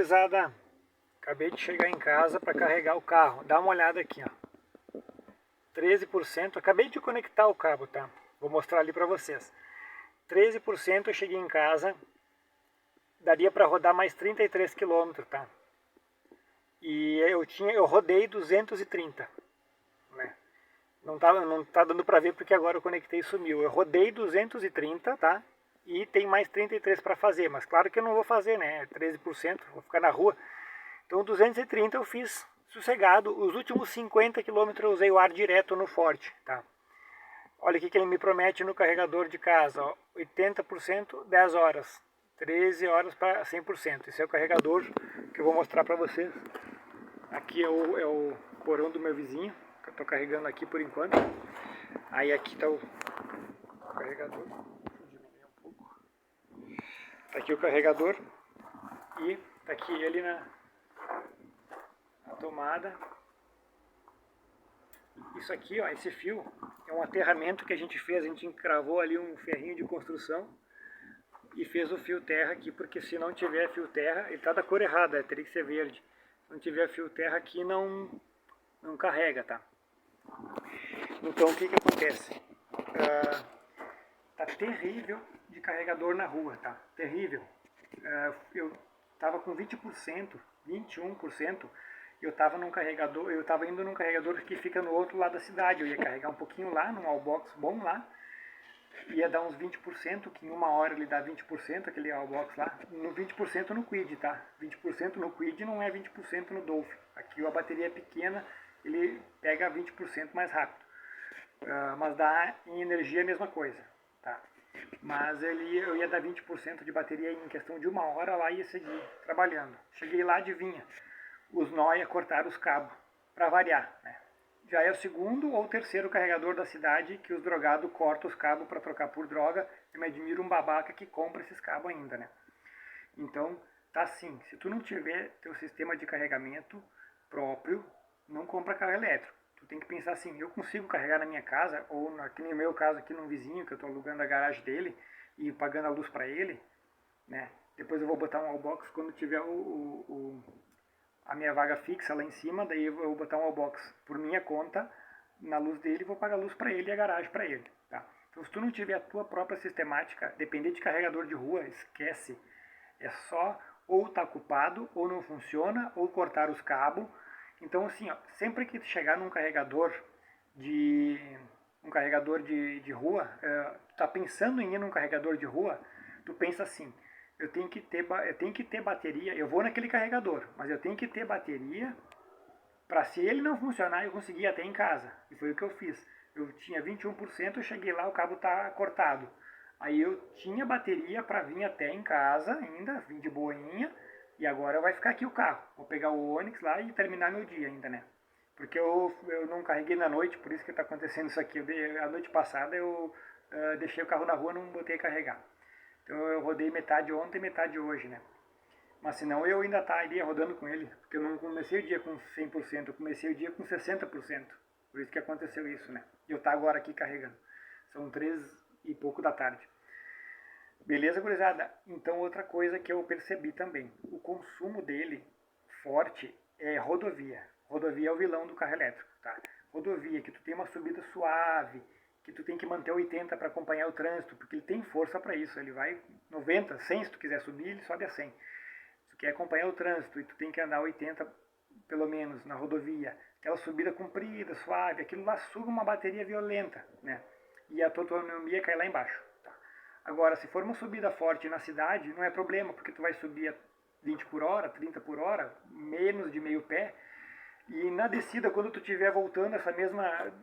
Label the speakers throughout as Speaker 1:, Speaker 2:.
Speaker 1: gurizada, acabei de chegar em casa para carregar o carro. Dá uma olhada aqui, ó. 13%, acabei de conectar o cabo, tá? Vou mostrar ali para vocês. 13% eu cheguei em casa, daria para rodar mais 33 km, tá? E eu rodei 230, né? Não tá dando para ver porque agora eu conectei e sumiu. Eu rodei 230, tá? E tem mais 33 para fazer, mas claro que eu não vou fazer, né? 13%, vou ficar na rua. Então 230 eu fiz sossegado. Os últimos 50 km eu usei o ar direto no forte, tá? Olha o que ele me promete no carregador de casa, ó, 80%, 10 horas, 13 horas para 100%. Esse é o carregador que eu vou mostrar para vocês. Aqui é o porão do meu vizinho, que eu estou carregando aqui por enquanto. Aí aqui está o carregador. Deixa eu diminuir um pouco. Está aqui o carregador e está aqui ele na tomada. Isso aqui, ó, esse fio é um aterramento que a gente fez, a gente encravou ali um ferrinho de construção e fez o fio terra aqui, porque se não tiver fio terra, ele tá da cor errada, teria que ser verde. Se não tiver fio terra aqui não carrega, tá? Então o que acontece? Tá terrível de carregador na rua, tá? Terrível. Eu tava com 20%, 21%. Eu estava indo num carregador que fica no outro lado da cidade. Eu ia carregar um pouquinho lá, num Wallbox bom lá. Ia dar uns 20%, que em uma hora ele dá 20%, aquele Wallbox lá. No 20% no Quid, tá? 20% no Quid não é 20% no Dolphin. Aqui a bateria é pequena, ele pega 20% mais rápido. Mas dá em energia a mesma coisa, tá? Mas eu ia dar 20% de bateria em questão de uma hora lá e ia seguir trabalhando. Cheguei lá, adivinha? Os Noia cortaram os cabos, para variar, né? Já é o segundo ou terceiro carregador da cidade que os drogados cortam os cabos para trocar por droga. Eu me admiro um babaca que compra esses cabos ainda, né? Então, tá assim, se tu não tiver teu sistema de carregamento próprio, não compra carro elétrico. Tu tem que pensar assim, eu consigo carregar na minha casa, ou aqui no meu caso aqui num vizinho, que eu estou alugando a garagem dele e pagando a luz para ele, né? Depois eu vou botar um wallbox quando tiver a minha vaga fixa lá em cima, daí eu vou botar um wallbox por minha conta na luz dele e vou pagar a luz para ele e a garagem para ele, tá? Então se tu não tiver a tua própria sistemática, depender de carregador de rua, esquece. É só ou tá ocupado, ou não funciona, ou cortar os cabos. Então assim, ó, sempre que tu chegar num carregador de rua, tu tá pensando em ir num carregador de rua, tu pensa assim, eu tenho que ter bateria, eu vou naquele carregador, mas eu tenho que ter bateria para se ele não funcionar eu conseguir ir até em casa. E foi o que eu fiz. Eu tinha 21%, eu cheguei lá, o cabo tá cortado. Aí eu tinha bateria para vir até em casa ainda, vim de boinha, e agora vai ficar aqui o carro. Vou pegar o Onix lá e terminar meu dia ainda, né? Porque eu não carreguei na noite, por isso que está acontecendo isso aqui. A noite passada eu deixei o carro na rua e não botei a carregar. Então eu rodei metade ontem e metade hoje, né? Mas senão eu ainda estaria rodando com ele, porque eu não comecei o dia com 100%, eu comecei o dia com 60%. Por isso que aconteceu isso, né? E eu tá agora aqui carregando. São 3 e pouco da tarde. Beleza, gurizada? Então outra coisa que eu percebi também, o consumo dele forte é rodovia. Rodovia é o vilão do carro elétrico, tá? Rodovia, que tu tem uma subida suave, que tu tem que manter 80 para acompanhar o trânsito, porque ele tem força para isso, ele vai 90, 100 se tu quiser subir, ele sobe a 100. Se tu quer acompanhar o trânsito e tu tem que andar 80 pelo menos na rodovia, aquela subida comprida, suave, aquilo lá suga uma bateria violenta, né? E a tua autonomia cai lá embaixo. Tá? Agora, se for uma subida forte na cidade, não é problema, porque tu vai subir a 20 por hora, 30 por hora, menos de meio pé, e na descida, quando tu estiver voltando essa mesma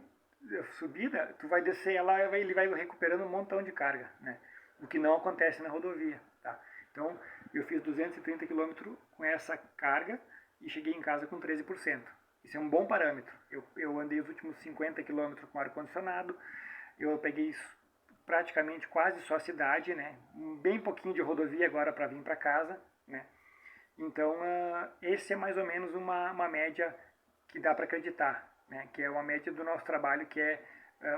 Speaker 1: subida, tu vai descer ela, ele vai recuperando um montão de carga, né? O que não acontece na rodovia, tá? Então, eu fiz 230 km com essa carga e cheguei em casa com 13%. Isso é um bom parâmetro. Eu andei os últimos 50 km com ar-condicionado, eu peguei praticamente quase só a cidade, né? Bem pouquinho de rodovia agora para vir para casa, né? Então, esse é mais ou menos uma média que dá para acreditar, né? Que é uma média do nosso trabalho, que é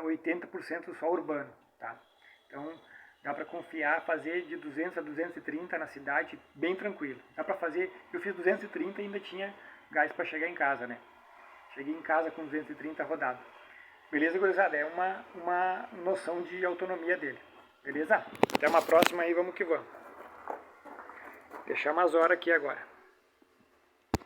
Speaker 1: 80% só urbano, tá? Então, Dá para confiar, fazer de 200 a 230 na cidade, bem tranquilo. Dá para fazer, eu fiz 230 e ainda tinha gás para chegar em casa, né? Cheguei em casa com 230 rodado. Beleza, gurizada? É uma noção de autonomia dele. Beleza? Até uma próxima aí, vamos que vamos. Deixar umas horas aqui agora.